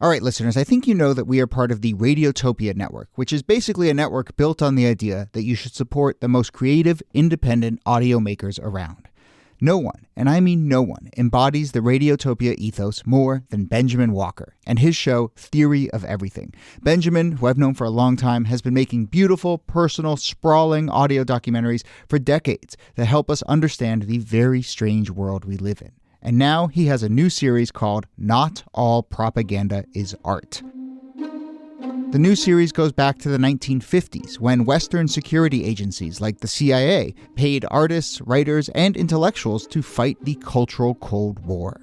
All right, listeners, I think you know that we are part of the Radiotopia network, which is basically a network built on the idea that you should support the most creative, independent audio makers around. No one, and I mean no one, embodies the Radiotopia ethos more than Benjamin Walker and his show Theory of Everything. Benjamin, who I've known for a long time, has been making beautiful, personal, sprawling audio documentaries for decades that help us understand the very strange world we live in. And now he has a new series called Not All Propaganda is Art. The new series goes back to the 1950s, when Western security agencies like the CIA paid artists, writers, and intellectuals to fight the cultural Cold War.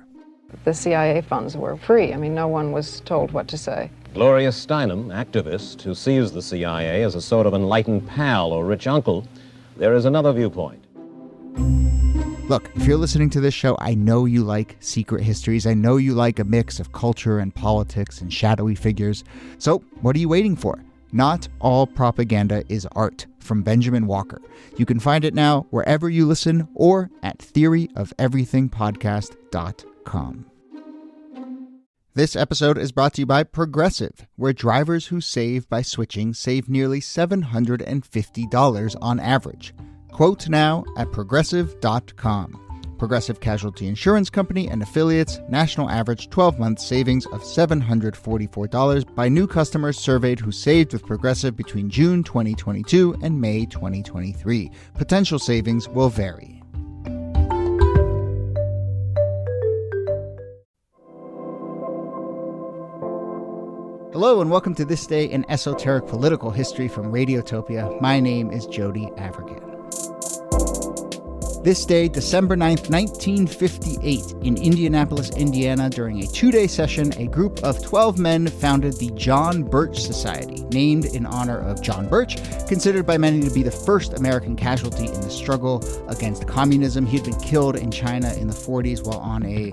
The CIA funds were free. I mean, no one was told what to say. Gloria Steinem, activist who sees the CIA as a sort of enlightened pal or rich uncle, there is another viewpoint. Look, if you're listening to this show, I know you like secret histories. I know you like a mix of culture and politics and shadowy figures. So what are you waiting for? Not All Propaganda is Art from Benjamin Walker. You can find it now wherever you listen or at theoryofeverythingpodcast.com. This episode is brought to you by Progressive, where drivers who save by switching save nearly $750 on average. Quote now at progressive.com. Progressive Casualty Insurance Company and affiliates, national average 12-month savings of $744 by new customers surveyed who saved with Progressive between June 2022 and May 2023. Potential savings will vary. Hello and welcome to This Day in Esoteric Political History from Radiotopia. My name is Jody Avergan. This day, December 9th, 1958, in Indianapolis, Indiana, during a two-day session, a group of 12 men founded the John Birch Society, named in honor of John Birch, considered by many to be the first American casualty in the struggle against communism. He had been killed in China in the 40s while on a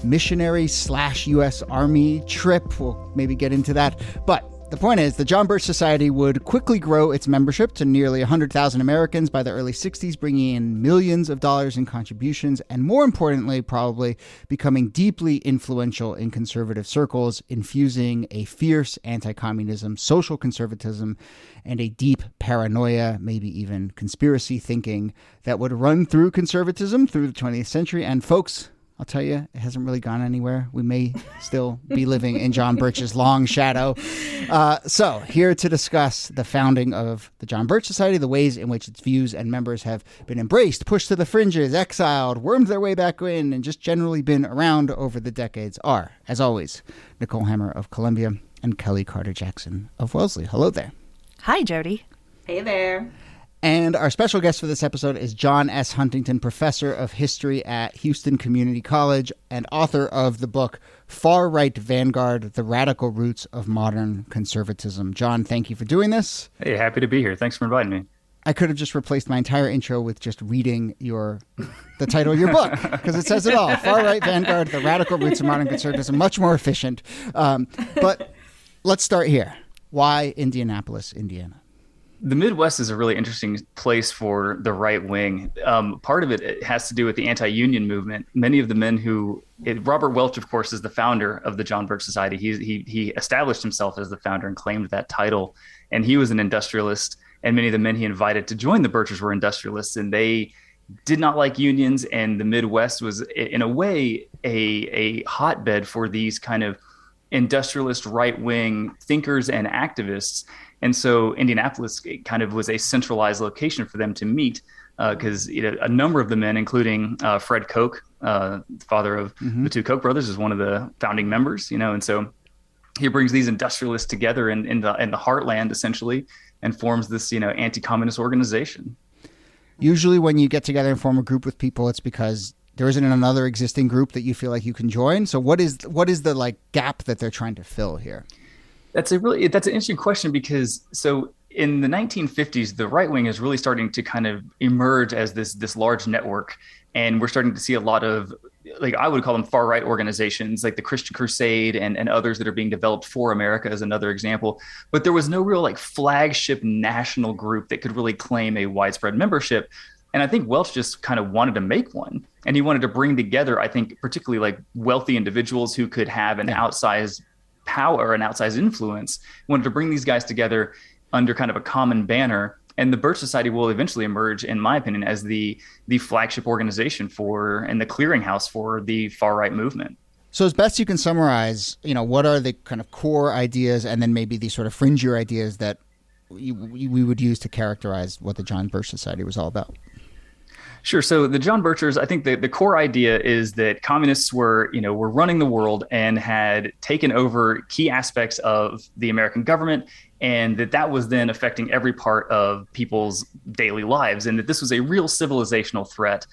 missionary/U.S. Army trip. We'll maybe get into that. But the point is, the John Birch Society would quickly grow its membership to nearly 100,000 Americans by the early 60s, bringing in millions of dollars in contributions, and more importantly, probably becoming deeply influential in conservative circles, infusing a fierce anti-communism, social conservatism, and a deep paranoia, maybe even conspiracy thinking that would run through conservatism through the 20th century. And folks, I'll tell you, it hasn't really gone anywhere. We may still be living in John Birch's long shadow. So here to discuss the founding of the John Birch Society, the ways in which its views and members have been embraced, pushed to the fringes, exiled, wormed their way back in, and just generally been around over the decades are, as always, Nicole Hammer of Columbia and Kellie Carter-Jackson of Wellesley. Hello there. Hi, Jody. Hey there. And our special guest for this episode is John S. Huntington, professor of history at Houston Community College and author of the book Far Right Vanguard, The Radical Roots of Modern Conservatism. John, thank you for doing this. Hey, happy to be here. Thanks for inviting me. I could have just replaced my entire intro with just reading the title of your book, because it says it all. Far Right Vanguard, The Radical Roots of Modern Conservatism. Much more efficient. But let's start here. Why Indianapolis, Indiana? The Midwest is a really interesting place for the right wing. Part of it has to do with the anti-union movement. Many of the men Robert Welch, of course, is the founder of the John Birch Society. He established himself as the founder and claimed that title. And he was an industrialist. And many of the men he invited to join the Birchers were industrialists. And they did not like unions. And the Midwest was, in a way, a hotbed for these kind of industrialist right-wing thinkers and activists. And so Indianapolis kind of was a centralized location for them to meet because a number of the men, including Fred Koch, father of the two Koch brothers, is one of the founding members, and so he brings these industrialists together in the heartland, essentially, and forms this, anti-communist organization. Usually when you get together and form a group with people, it's because there isn't another existing group that you feel like you can join. So what is the gap that they're trying to fill here? That's an interesting question because so in the 1950s, the right wing is really starting to kind of emerge as this large network. And we're starting to see a lot of, I would call them far right organizations like the Christian Crusade and others that are being developed for America as another example. But there was no real flagship national group that could really claim a widespread membership. And I think Welch just kind of wanted to make one. And he wanted to bring together, I think, particularly wealthy individuals who could have an outsized power, an outsized influence, wanted to bring these guys together under kind of a common banner. And the Birch Society will eventually emerge, in my opinion, as the flagship organization for and the clearinghouse for the far right movement. So as best you can summarize, what are the kind of core ideas and then maybe the sort of fringier ideas that we would use to characterize what the John Birch Society was all about? Sure. So the John Birchers, I think the core idea is that communists were running the world and had taken over key aspects of the American government, and that was then affecting every part of people's daily lives, and that this was a real civilizational threat.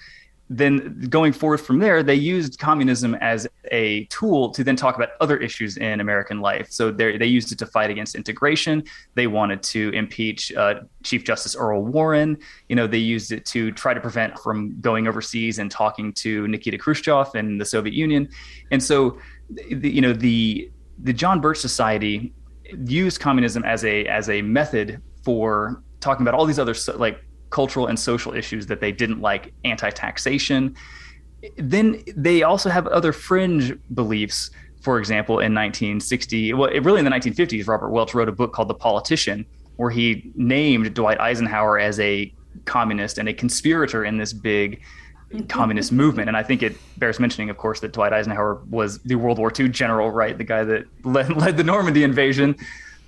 Then going forward from there, they used communism as a tool to then talk about other issues in American life. So they used it to fight against integration. They wanted to impeach Chief Justice Earl Warren. They used it to try to prevent from going overseas and talking to Nikita Khrushchev and the Soviet Union. And so, the John Birch Society used communism as a method for talking about all these other cultural and social issues that they didn't like, anti-taxation. Then they also have other fringe beliefs. For example, in 1960, really in the 1950s, Robert Welch wrote a book called The Politician, where he named Dwight Eisenhower as a communist and a conspirator in this big communist movement. And I think it bears mentioning, of course, that Dwight Eisenhower was the World War II general, right? The guy that led the Normandy invasion,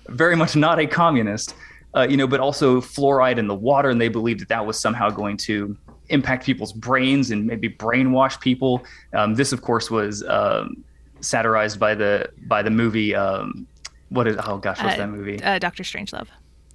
very much not a communist. But also fluoride in the water, and they believed that was somehow going to impact people's brains and maybe brainwash people. This, of course, was satirized by the movie. What's that movie? Dr. Strangelove.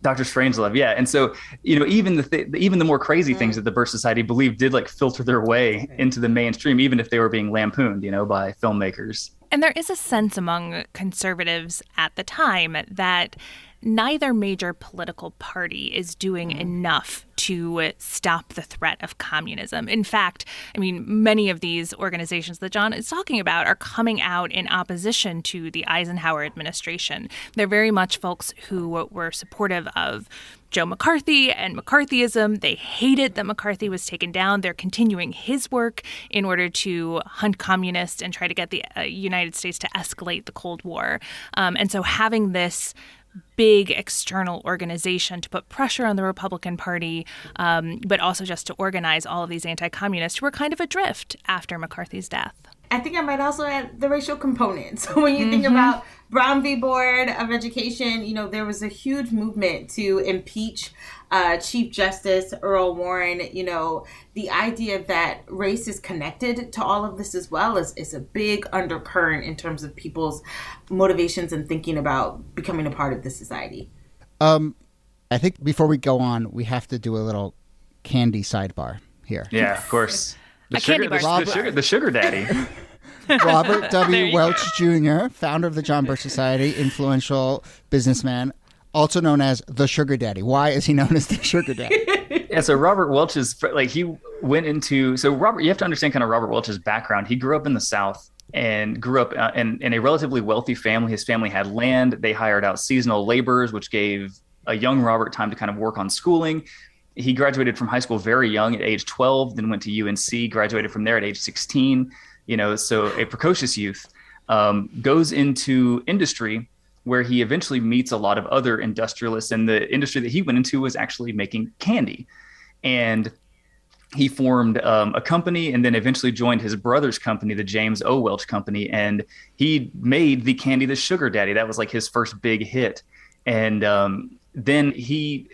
Dr. Strangelove, yeah. And so, even the more crazy things that the Birch Society believed did filter their way into the mainstream, even if they were being lampooned, by filmmakers. And there is a sense among conservatives at the time that neither major political party is doing enough to stop the threat of communism. In fact, many of these organizations that John is talking about are coming out in opposition to the Eisenhower administration. They're very much folks who were supportive of Joe McCarthy and McCarthyism. They hated that McCarthy was taken down. They're continuing his work in order to hunt communists and try to get the United States to escalate the Cold War. And so having this big external organization to put pressure on the Republican Party, but also just to organize all of these anti-communists who were kind of adrift after McCarthy's death. I think I might also add the racial component. So when you think about Brown v. Board of Education, there was a huge movement to impeach Chief Justice Earl Warren. The idea that race is connected to all of this as well is a big undercurrent in terms of people's motivations and thinking about becoming a part of this society. I think before we go on, we have to do a little candy sidebar here. Yeah, of course. The sugar daddy. Robert W. Welch Jr., founder of the John Birch Society, influential businessman, also known as the sugar daddy. Why is he known as the sugar daddy? Yeah, so Robert Welch is you have to understand kind of Robert Welch's background. He grew up in the South and grew up in a relatively wealthy family. His family had land. They hired out seasonal laborers, which gave a young Robert time to kind of work on schooling. He graduated from high school very young at age 12, then went to UNC, graduated from there at age 16, so a precocious youth, goes into industry where he eventually meets a lot of other industrialists. And the industry that he went into was actually making candy. And he formed a company and then eventually joined his brother's company, the James O. Welch Company. And he made the candy, the Sugar Daddy. That was his first big hit. And then he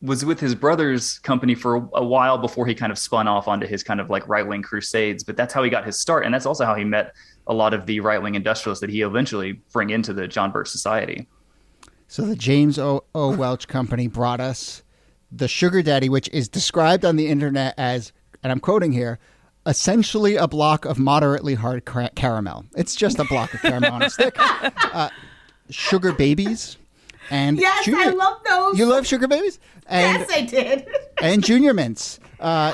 was with his brother's company for a while before he kind of spun off onto his kind of right-wing crusades. But that's how he got his start. And that's also how he met a lot of the right-wing industrialists that he eventually bring into the John Birch Society. So the James O. Welch Company brought us the Sugar Daddy, which is described on the internet as, and I'm quoting here, essentially a block of moderately hard caramel. It's just a block of caramel on a stick. Sugar babies. And yes, I love those. You love sugar babies? And yes, I did. and Junior Mints,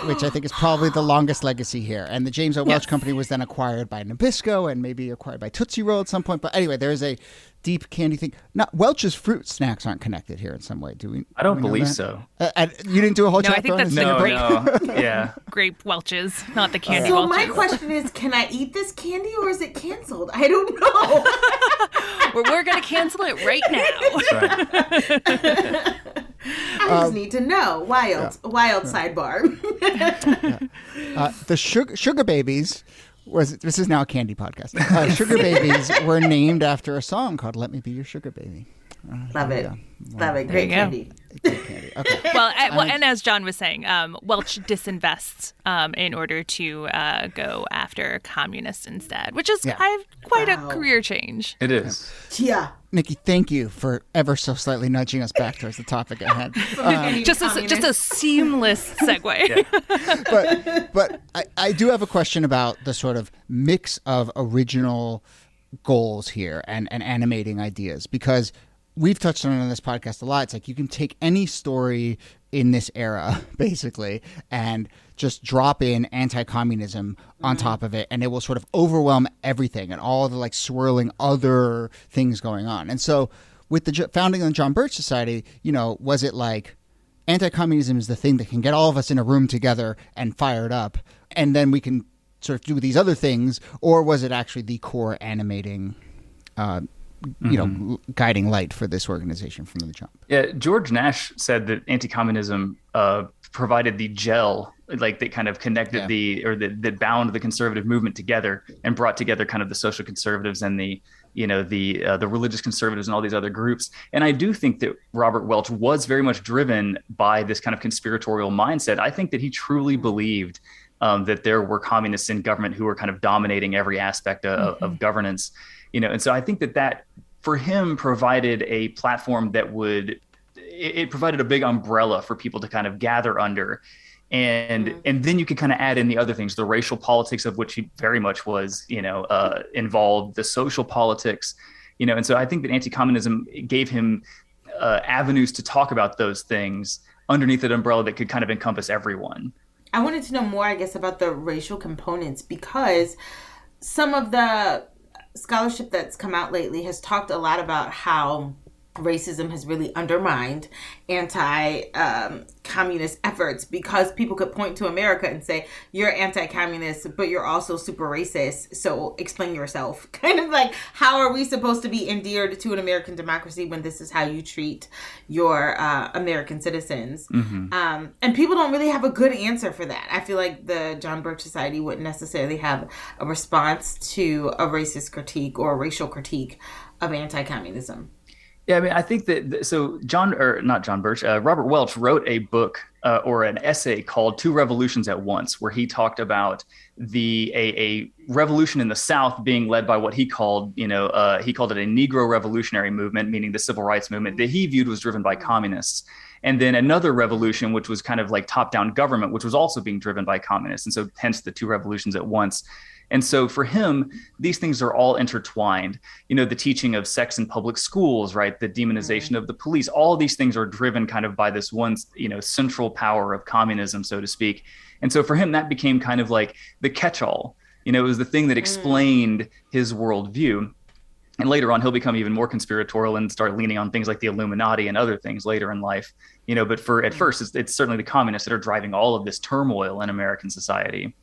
which I think is probably the longest legacy here. And the James O. Welch Company was then acquired by Nabisco and maybe acquired by Tootsie Roll at some point. But anyway, there is a deep candy thing. Now, Welch's fruit snacks aren't connected here in some way, do we? I don't believe so. You didn't do a whole No, I chapter think on that's it? No. Yeah. Grape Welch's, not the candy So Welch's. my question is, can I eat this candy or is it canceled? I don't know. We're going to cancel it right now. That's right. I just need to know. Wild sidebar. The sugar babies this is now a candy podcast. Sugar babies were named after a song called "Let Me Be Your Sugar Baby." Love it. Love it. Great candy. Great candy. Okay. Well, and as John was saying, Welch disinvests in order to go after communists instead, which is quite a career change. It is. Yeah. Niki, thank you for ever so slightly nudging us back towards the topic at hand. Just a seamless segue. But I do have a question about the sort of mix of original goals here and animating ideas, because we've touched on it on this podcast a lot. It's like you can take any story in this era, basically, and just drop in anti-communism on top of it, and it will sort of overwhelm everything and all the like swirling other things going on. And so with the founding of the John Birch Society, was it like anti-communism is the thing that can get all of us in a room together and fired up, and then we can sort of do these other things, or was it actually the core animating guiding light for this organization from the jump? Yeah, George Nash said that anti-communism provided the gel, like that kind of connected that bound the conservative movement together and brought together kind of the social conservatives and the religious conservatives and all these other groups. And I do think that Robert Welch was very much driven by this kind of conspiratorial mindset. I think that he truly believed that there were communists in government who were kind of dominating every aspect of governance. And so I think that for him provided a platform that it provided a big umbrella for people to kind of gather under. And then you could kind of add in the other things, the racial politics of which he very much was, involved, the social politics, and so I think that anti-communism gave him avenues to talk about those things underneath that umbrella that could kind of encompass everyone. I wanted to know more, I guess, about the racial components, because some of the scholarship that's come out lately has talked a lot about how racism has really undermined anti-communist efforts, because people could point to America and say, you're anti-communist, but you're also super racist, so explain yourself. Kind of like, how are we supposed to be endeared to an American democracy when this is how you treat your American citizens? And people don't really have a good answer for that. I feel like the John Birch Society wouldn't necessarily have a response to a racist critique or a racial critique of anti-communism. Yeah, I mean, I think that Robert Welch wrote a book or an essay called Two Revolutions at Once, where he talked about a revolution in the South being led by what he called it a Negro revolutionary movement, meaning the civil rights movement that he viewed was driven by communists. And then another revolution, which was kind of like top-down government, which was also being driven by communists. And so hence the two revolutions at once. And so for him, these things are all intertwined. The teaching of sex in public schools, right? The demonization of the police, all of these things are driven kind of by this one, central power of communism, so to speak. And so for him, that became kind of like the catch-all. It was the thing that explained his worldview. And later on, he'll become even more conspiratorial and start leaning on things like the Illuminati and other things later in life. But at first, it's certainly the communists that are driving all of this turmoil in American society.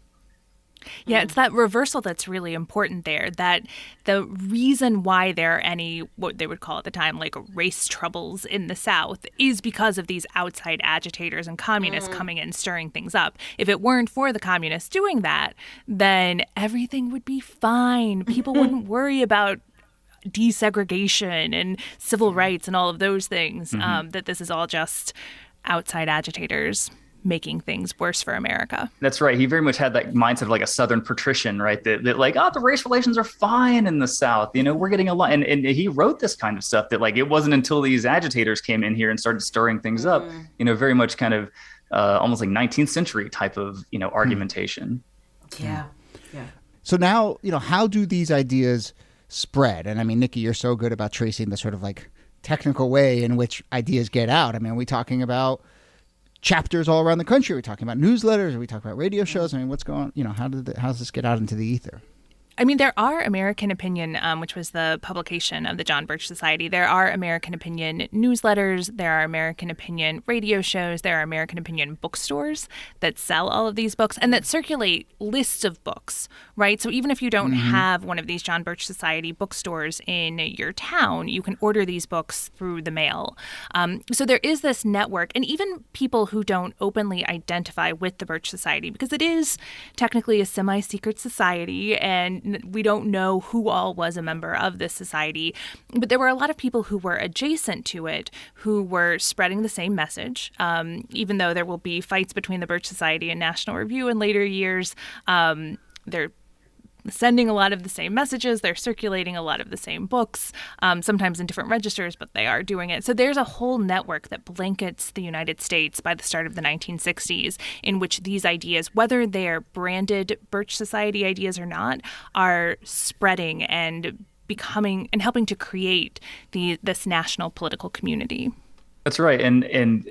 Yeah, it's that reversal that's really important there, that the reason why there are any, what they would call at the time, like race troubles in the South is because of these outside agitators and communists coming in, stirring things up. If it weren't for the communists doing that, then everything would be fine. People wouldn't worry about desegregation and civil rights and all of those things, that this is all just outside agitators making things worse for America. That's right. He very much had that mindset of like a Southern patrician, right? That like, the race relations are fine in the South. We're getting along. And he wrote this kind of stuff that like, it wasn't until these agitators came in here and started stirring things up, very much kind of almost like 19th century type of, argumentation. Yeah. So now, how do these ideas spread? And I mean, Niki, you're so good about tracing the sort of like technical way in which ideas get out. I mean, are we talking about chapters all around the country? Are we talking about newsletters? Are we talking about radio shows? I mean, what's going on? How does this get out into the ether? I mean, there are American Opinion, which was the publication of the John Birch Society. There are American Opinion newsletters. There are American Opinion radio shows. There are American Opinion bookstores that sell all of these books and that circulate lists of books, right? So even if you don't have one of these John Birch Society bookstores in your town, you can order these books through the mail. So there is this network, and even people who don't openly identify with the Birch Society, because it is technically a semi-secret society, and we don't know who all was a member of this society, but there were a lot of people who were adjacent to it who were spreading the same message. Even though there will be fights between the Birch Society and National Review in later years, they're sending a lot of the same messages. They're circulating a lot of the same books, sometimes in different registers, but they are doing it. So there's a whole network that blankets the United States by the start of the 1960s in which these ideas, whether they're branded Birch Society ideas or not, are spreading and becoming and helping to create this national political community. That's right. And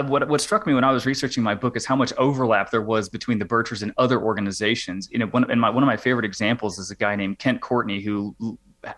what struck me when I was researching my book is how much overlap there was between the Birchers and other organizations. One of my favorite examples is a guy named Kent Courtney who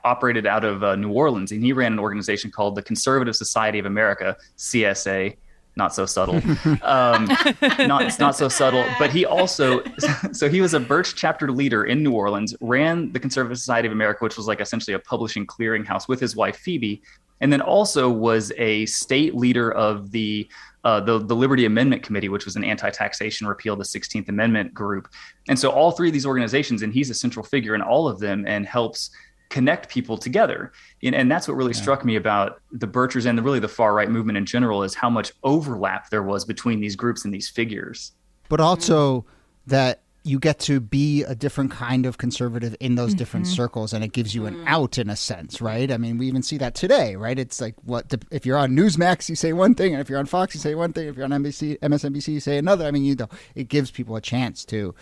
operated out of New Orleans, and he ran an organization called the Conservative Society of America, CSA. Not so subtle. It's not so subtle. But he also, so he was a Birch chapter leader in New Orleans, ran the Conservative Society of America, which was like essentially a publishing clearinghouse, with his wife Phoebe, and then also was a state leader of the Liberty Amendment Committee, which was an anti-taxation repeal, the 16th Amendment group. And so all three of these organizations, and he's a central figure in all of them and helps connect people together. And that's what really struck me about the Birchers and really the far right movement in general, is how much overlap there was between these groups and these figures. But also that you get to be a different kind of conservative in those different circles, and it gives you an out in a sense, right? I mean, we even see that today, right? It's like, if you're on Newsmax, you say one thing, and if you're on Fox, you say one thing. If you're on MSNBC, you say another. I mean, it gives people a chance to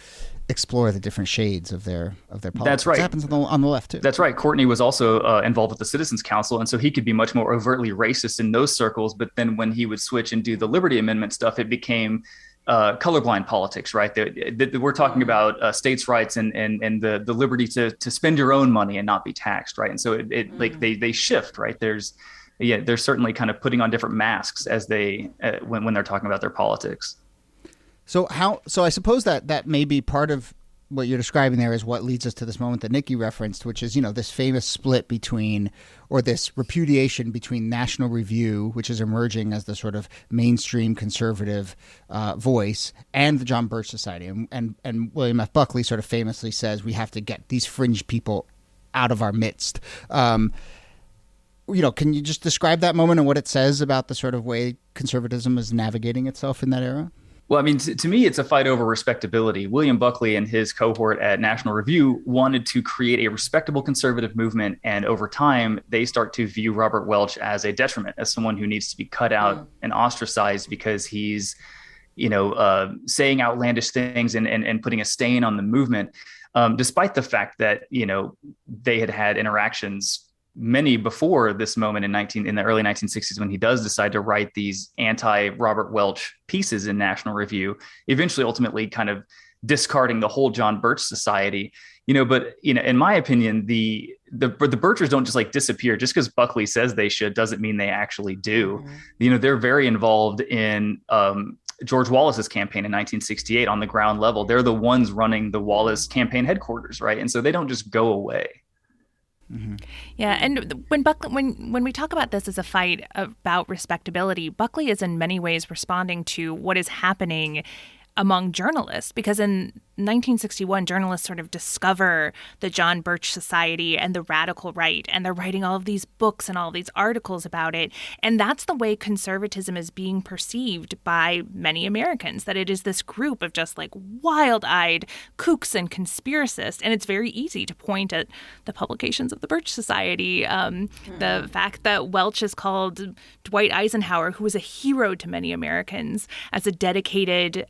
explore the different shades of their politics. That's right. It happens on the left too. That's right. Courtney was also involved with the Citizens Council, and so he could be much more overtly racist in those circles. But then when he would switch and do the Liberty Amendment stuff, it became colorblind politics, right? We're talking about states' rights and the liberty to spend your own money and not be taxed, right? And so they shift, right? They're certainly kind of putting on different masks as they when they're talking about their politics. So I suppose that may be part of what you're describing there is what leads us to this moment that Niki referenced, which is, this famous split between, or this repudiation between National Review, which is emerging as the sort of mainstream conservative voice, and the John Birch Society. And William F. Buckley sort of famously says we have to get these fringe people out of our midst. Can you just describe that moment and what it says about the sort of way conservatism is navigating itself in that era? Well, I mean, to me, it's a fight over respectability. William Buckley and his cohort at National Review wanted to create a respectable conservative movement. And over time, they start to view Robert Welch as a detriment, as someone who needs to be cut out and ostracized because he's, saying outlandish things and putting a stain on the movement, despite the fact that, they had interactions many before this moment in the early 1960s, when he does decide to write these anti-Robert Welch pieces in National Review, eventually ultimately kind of discarding the whole John Birch Society. But in my opinion, the Birchers don't just like disappear. Just because Buckley says they should doesn't mean they actually do. They're very involved in George Wallace's campaign in 1968 on the ground level. They're the ones running the Wallace campaign headquarters, right? And so they don't just go away. Yeah, and when we talk about this as a fight about respectability, Buckley is in many ways responding to what is happening among journalists, because in 1961, journalists sort of discover the John Birch Society and the radical right, and they're writing all of these books and all of these articles about it. And that's the way conservatism is being perceived by many Americans, that it is this group of just like wild-eyed kooks and conspiracists. And it's very easy to point at the publications of the Birch Society, the fact that Welch is called Dwight Eisenhower, who was a hero to many Americans, as a dedicated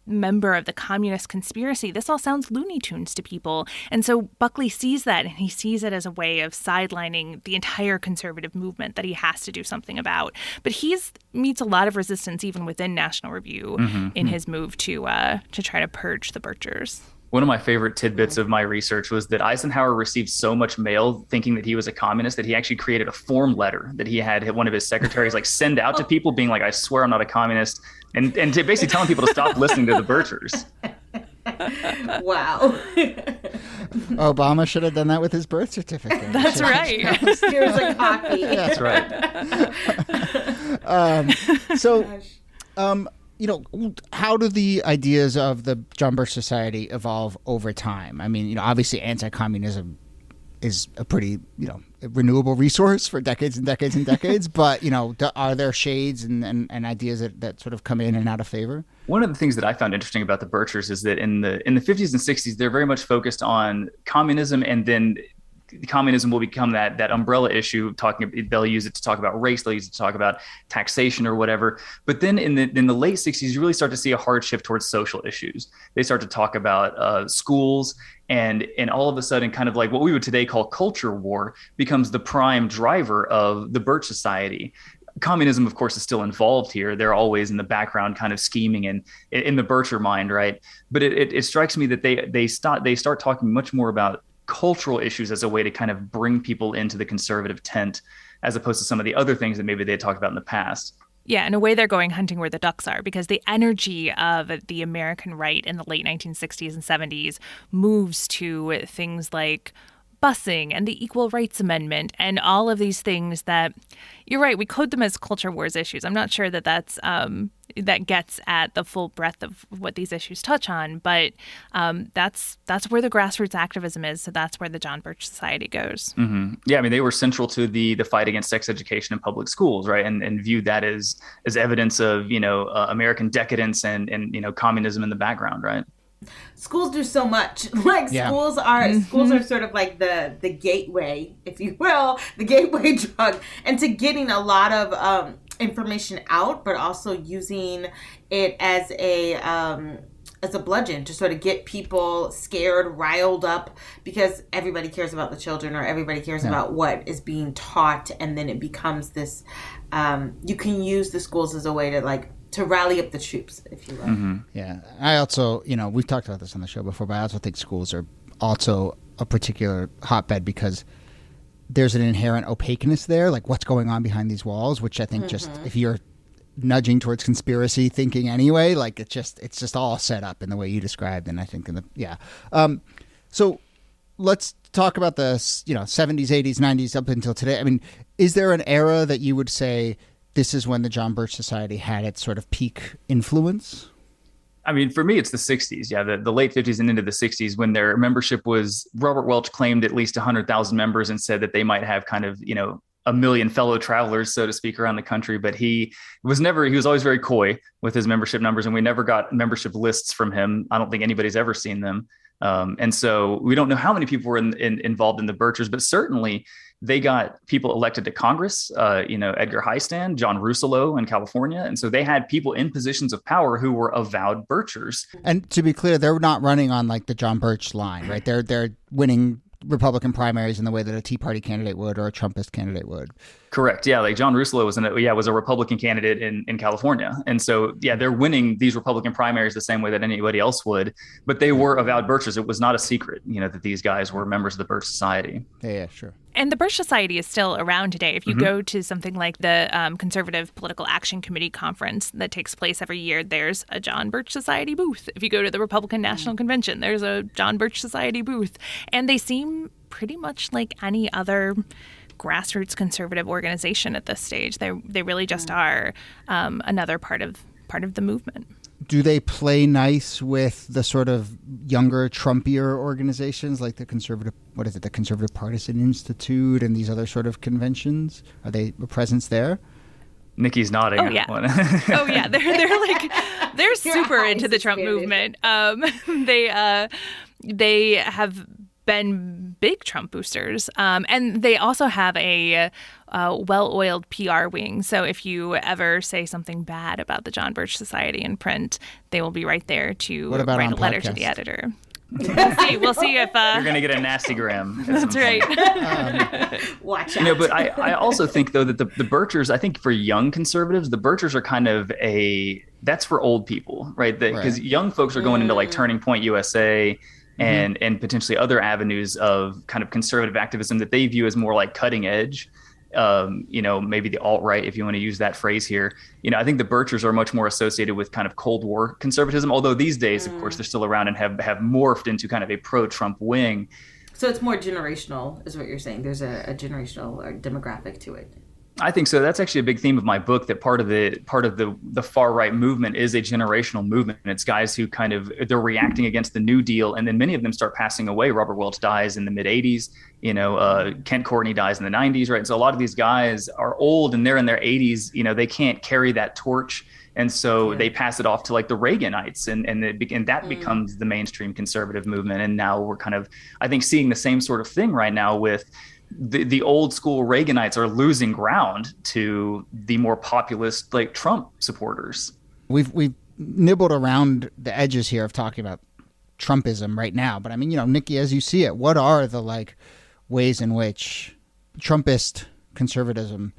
member of the Communist conspiracy. This all sounds Looney Tunes to people. And so Buckley sees that, and he sees it as a way of sidelining the entire conservative movement that he has to do something about. But he meets a lot of resistance even within National Review in his move to try to purge the Birchers. One of my favorite tidbits of my research was that Eisenhower received so much mail thinking that he was a communist that he actually created a form letter that he had one of his secretaries like send out to people being like, I swear I'm not a communist, and basically telling people to stop listening to the Birchers. Wow. Obama should have done that with his birth certificate. That's right. Here's a copy. That's right. How do the ideas of the John Birch Society evolve over time? I mean, obviously anti-communism is a pretty, renewable resource for decades and decades and decades. But, are there shades and ideas that sort of come in and out of favor? One of the things that I found interesting about the Birchers is that in the 50s and 60s, they're very much focused on communism, and then communism will become that umbrella issue. They'll use it to talk about race, they'll use it to talk about taxation or whatever. But then in the late 60s, you really start to see a hard shift towards social issues. They start to talk about schools, and all of a sudden, kind of like what we would today call culture war becomes the prime driver of the Birch Society. Communism, of course, is still involved here. They're always in the background kind of scheming and in the Bircher mind, right? But it strikes me that they start talking much more about cultural issues as a way to kind of bring people into the conservative tent, as opposed to some of the other things that maybe they had talked about in the past. Yeah, in a way, they're going hunting where the ducks are, because the energy of the American right in the late 1960s and 70s moves to things like busing and the Equal Rights Amendment and all of these things that, you're right, we code them as culture wars issues. I'm not sure that that gets at the full breadth of what these issues touch on, but that's where the grassroots activism is. So that's where the John Birch Society goes. Mm-hmm. Yeah, I mean, they were central to the fight against sex education in public schools, right? And viewed that as evidence of American decadence and communism in the background, right? Schools do so much. Schools are sort of like the gateway, if you will, the gateway drug, and to getting a lot of information out, but also using it as a bludgeon to sort of get people scared, riled up, because everybody cares about the children, or everybody cares about what is being taught, and then it becomes this. You can use the schools as a way to rally up the troops, if you will. Mm-hmm. Yeah. I also, we've talked about this on the show before, but I also think schools are also a particular hotbed because there's an inherent opaqueness there, like what's going on behind these walls, which I think just, if you're nudging towards conspiracy thinking anyway, like it's just all set up in the way you described. And I think so let's talk about the, 70s, 80s, 90s up until today. I mean, is there an era that you would say this is when the John Birch Society had its sort of peak influence? I mean, for me, it's the 60s. Yeah, the late 50s and into the 60s, when their membership was, Robert Welch claimed at least 100,000 members and said that they might have kind of, a million fellow travelers, so to speak, around the country. But he was always very coy with his membership numbers, and we never got membership lists from him. I don't think anybody's ever seen them. And so we don't know how many people were involved in the Birchers, but certainly they got people elected to Congress, Edgar Heistand, John Rousselot in California. And so they had people in positions of power who were avowed Birchers. And to be clear, they're not running on like the John Birch line, right? They're winning Republican primaries in the way that a Tea Party candidate would or a Trumpist candidate would. Correct. Yeah. Like John Rousselot was a Republican candidate in California. And so, they're winning these Republican primaries the same way that anybody else would, but they were avowed Birchers. It was not a secret, that these guys were members of the Birch Society. Yeah, sure. And the Birch Society is still around today. If you go to something like the Conservative Political Action Committee conference that takes place every year, there's a John Birch Society booth. If you go to the Republican National Convention, there's a John Birch Society booth. And they seem pretty much like any other grassroots conservative organization at this stage. They really just are another part of the movement. Do they play nice with the sort of younger, Trumpier organizations like the Conservative Partisan Institute and these other sort of conventions? Are they a presence there? Niki's nodding. Oh yeah. Oh yeah. They're super into the Trump movement. They have been big Trump boosters. And they also have a well-oiled PR wing. So if you ever say something bad about the John Birch Society in print, they will be right there to write a letter to the editor. We'll see if you're going to get a nasty gram. That's right. Watch out. But I also think, though, that the Birchers, I think for young conservatives, the Birchers are kind of that's for old people, right? Because young folks are going into like Turning Point USA and potentially other avenues of kind of conservative activism that they view as more like cutting edge. Maybe the alt-right, if you want to use that phrase here. I think the Birchers are much more associated with kind of Cold War conservatism, although these days, of course, they're still around and have morphed into kind of a pro-Trump wing. So it's more generational, is what you're saying. There's a generational or demographic to it. I think so. That's actually a big theme of my book, that part of the far right movement is a generational movement. And it's guys who they're reacting against the New Deal, and then many of them start passing away. Robert Welch dies in the mid 80s. Kent Courtney dies in the 90s, right? And so a lot of these guys are old and they're in their 80s. They can't carry that torch. And so they pass it off to like the Reaganites, and that becomes the mainstream conservative movement. And now we're kind of, I think, seeing the same sort of thing right now with the old school Reaganites are losing ground to the more populist like Trump supporters. We've nibbled around the edges here of talking about Trumpism right now, but I mean, Niki, as you see it, what are the like ways in which Trumpist conservatism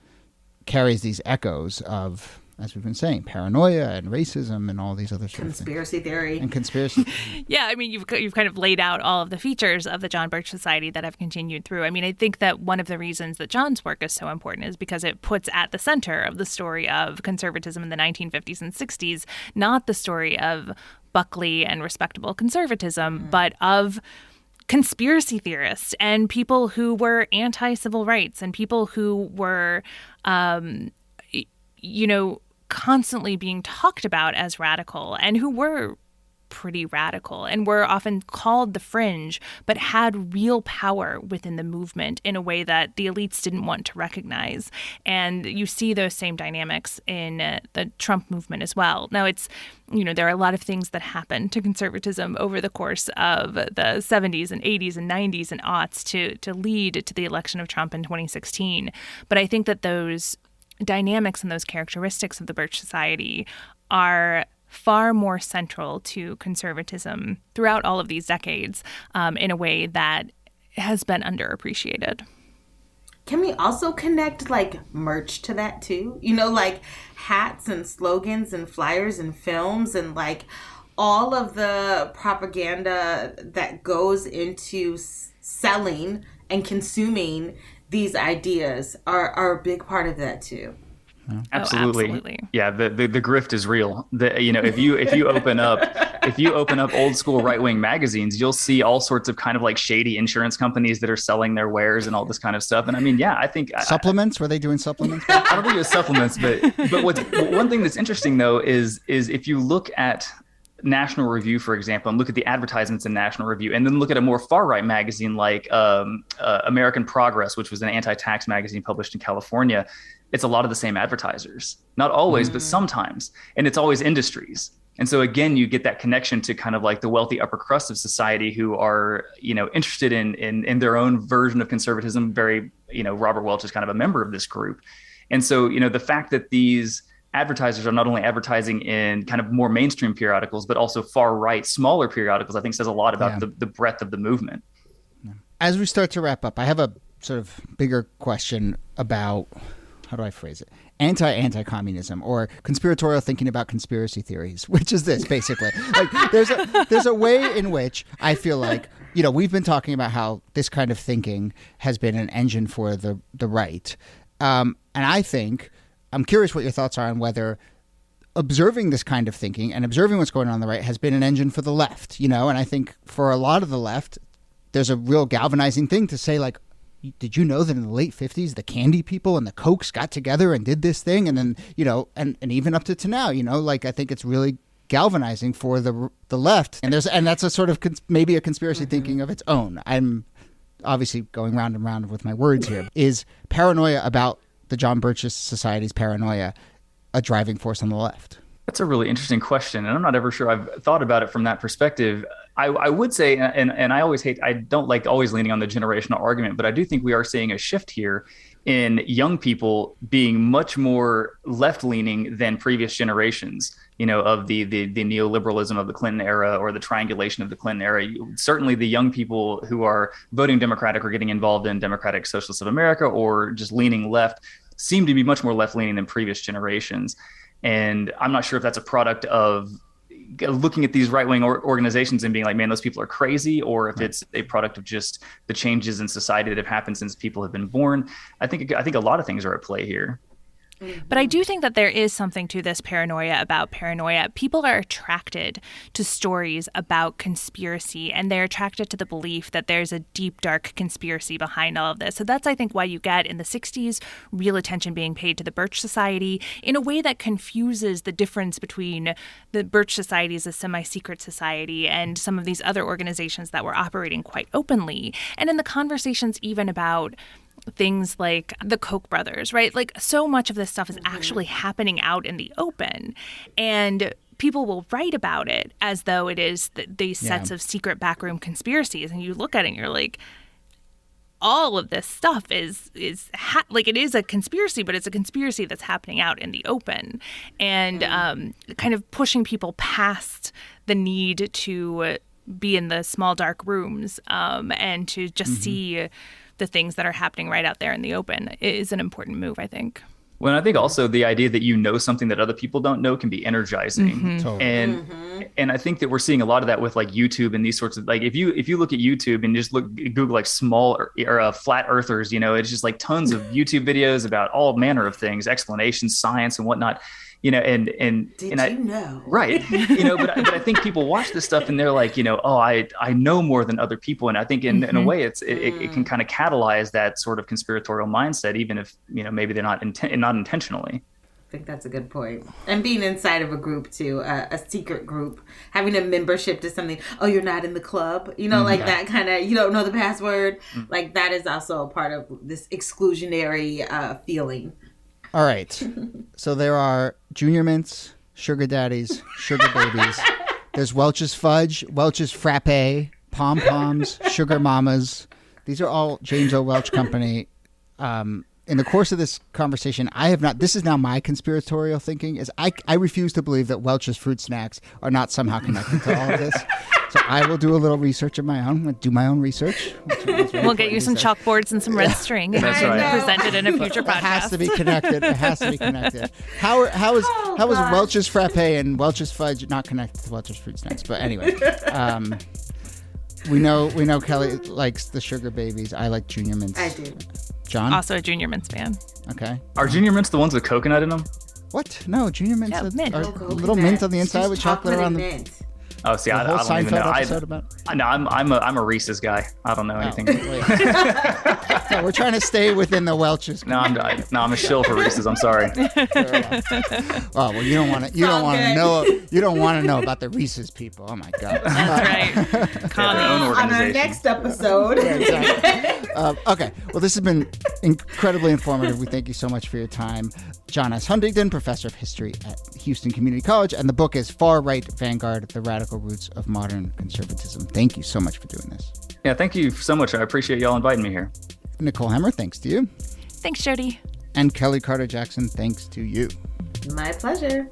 carries these echoes of, as we've been saying, paranoia and racism and all these other sort conspiracy theory and conspiracy. Yeah, I mean, you've kind of laid out all of the features of the John Birch Society that have continued through. I mean, I think that one of the reasons that John's work is so important is because it puts at the center of the story of conservatism in the 1950s and 60s, not the story of Buckley and respectable conservatism, but of conspiracy theorists and people who were anti-civil rights and people who were, constantly being talked about as radical and who were pretty radical and were often called the fringe, but had real power within the movement in a way that the elites didn't want to recognize. And you see those same dynamics in the Trump movement as well. Now, it's, there are a lot of things that happened to conservatism over the course of the 70s and 80s and 90s and aughts to lead to the election of Trump in 2016. But I think that those dynamics and those characteristics of the Birch Society are far more central to conservatism throughout all of these decades in a way that has been underappreciated. Can we also connect like merch to that too? Like hats and slogans and flyers and films and like all of the propaganda that goes into selling and consuming these ideas are a big part of that too. Absolutely. Yeah, the grift is real. If you open up old school right wing magazines, you'll see all sorts of kind of like shady insurance companies that are selling their wares and all this kind of stuff. And I mean, I think supplements. Were they doing supplements? I don't think it was supplements, but one thing that's interesting though is if you look at National Review, for example, and look at the advertisements in National Review, and then look at a more far-right magazine like American Progress, which was an anti-tax magazine published in California, it's a lot of the same advertisers. Not always, but sometimes. And it's always industries. And so, again, you get that connection to kind of like the wealthy upper crust of society who are, interested in their own version of conservatism. Robert Welch is kind of a member of this group. And so, the fact that these advertisers are not only advertising in kind of more mainstream periodicals, but also far right, smaller periodicals, I think says a lot about the breadth of the movement. As we start to wrap up, I have a sort of bigger question about, how do I phrase it? Anti-communism or conspiratorial thinking about conspiracy theories, which is this basically. Like there's a way in which I feel like, we've been talking about how this kind of thinking has been an engine for the right. And I think, I'm curious what your thoughts are on whether observing this kind of thinking and observing what's going on the right has been an engine for the left, and I think for a lot of the left, there's a real galvanizing thing to say, like, did you know that in the late 50s, the Candy people and the Kochs got together and did this thing? And then, and even up to now, like, I think it's really galvanizing for the left. And that's a sort of maybe a conspiracy thinking of its own. I'm obviously going round and round with my words here. Is paranoia about the John Birch Society's paranoia a driving force on the left? That's a really interesting question, and I'm not ever sure I've thought about it from that perspective. I would say, and I don't like always leaning on the generational argument, but I do think we are seeing a shift here in young people being much more left-leaning than previous generations, of the neoliberalism of the Clinton era or the triangulation of the Clinton era. Certainly the young people who are voting Democratic or getting involved in Democratic Socialists of America or just leaning left seem to be much more left-leaning than previous generations. And I'm not sure if that's a product of looking at these right-wing organizations and being like, man, those people are crazy, or if it's a product of just the changes in society that have happened since people have been born. I think a lot of things are at play here. But I do think that there is something to this paranoia about paranoia. People are attracted to stories about conspiracy, and they're attracted to the belief that there's a deep, dark conspiracy behind all of this. So that's, I think, why you get in the 60s real attention being paid to the Birch Society in a way that confuses the difference between the Birch Society as a semi-secret society and some of these other organizations that were operating quite openly. And in the conversations even about things like the Koch brothers, right? Like, so much of this stuff is actually happening out in the open, and people will write about it as though it is these sets of secret backroom conspiracies. And you look at it and you're like, all of this stuff is like, it is a conspiracy, but it's a conspiracy that's happening out in the open, and kind of pushing people past the need to be in the small dark rooms and to just see the things that are happening right out there in the open is an important move, I think. Well, I think also the idea that something that other people don't know can be energizing. Totally. And I think that we're seeing a lot of that with like YouTube and these sorts of, like, if you look at YouTube and just Google like small or flat earthers, it's just like tons of YouTube videos about all manner of things, explanations, science and whatnot. Right. But I think people watch this stuff and they're like, I know more than other people. And I think in a way it can kind of catalyze that sort of conspiratorial mindset, even if, maybe they're not intentionally. I think that's a good point. And being inside of a group too, a secret group, having a membership to something. Oh, you're not in the club, that kind of, you don't know the password. Like, that is also a part of this exclusionary feeling. All right. So there are junior mints, sugar daddies, sugar babies. There's Welch's Fudge, Welch's Frappe, Pom Poms, Sugar Mamas. These are all James O. Welch Company. In the course of this conversation, this is now my conspiratorial thinking, is I refuse to believe that Welch's fruit snacks are not somehow connected to all of this. So I will do a little research of my own. I'm going to do my own research. We'll get you some chalkboards and some red string and present it in a future podcast. It has to be connected. How is Welch's Frappe and Welch's Fudge not connected to Welch's fruit snacks? But anyway, we know Kellie likes the sugar babies. I like Junior Mints. I do. John? Also a Junior Mints fan. Okay. Are Junior Mints the ones with coconut in them? What? No, Junior Mints are mint. little mint on the inside with chocolate around the mint. Oh, see, I don't even know. I'm a Reese's guy. I don't know anything. No, we're trying to stay within the Welch's. No, I'm a shill for Reese's. I'm sorry. Oh, well, you don't want to know about the Reese's people. Oh my God. That's right. On our next episode. Exactly. Okay. Well, this has been incredibly informative. We thank you so much for your time. John S. Huntington, professor of history at Houston Community College, and the book is Far Right Vanguard: The Radical Roots of Modern Conservatism. Thank you so much for doing this. Yeah, thank you so much. I appreciate y'all inviting me here. Nicole Hemmer, thanks to you. Thanks, Jody. And Kellie Carter-Jackson, thanks to you. My pleasure.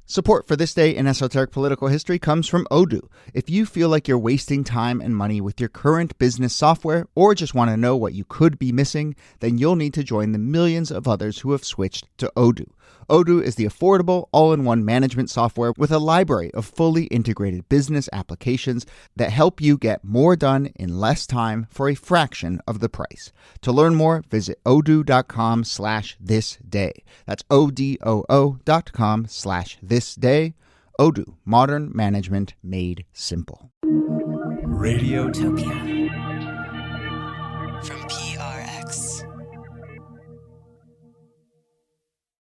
Support for This Day in Esoteric Political History comes from Odoo. If you feel like you're wasting time and money with your current business software, or just want to know what you could be missing, then you'll need to join the millions of others who have switched to Odoo. Odoo is the affordable, all-in-one management software with a library of fully integrated business applications that help you get more done in less time for a fraction of the price. To learn more, visit odoo.com/thisday. That's ODOO.com/thisday. Odoo, modern management made simple. Radiotopia.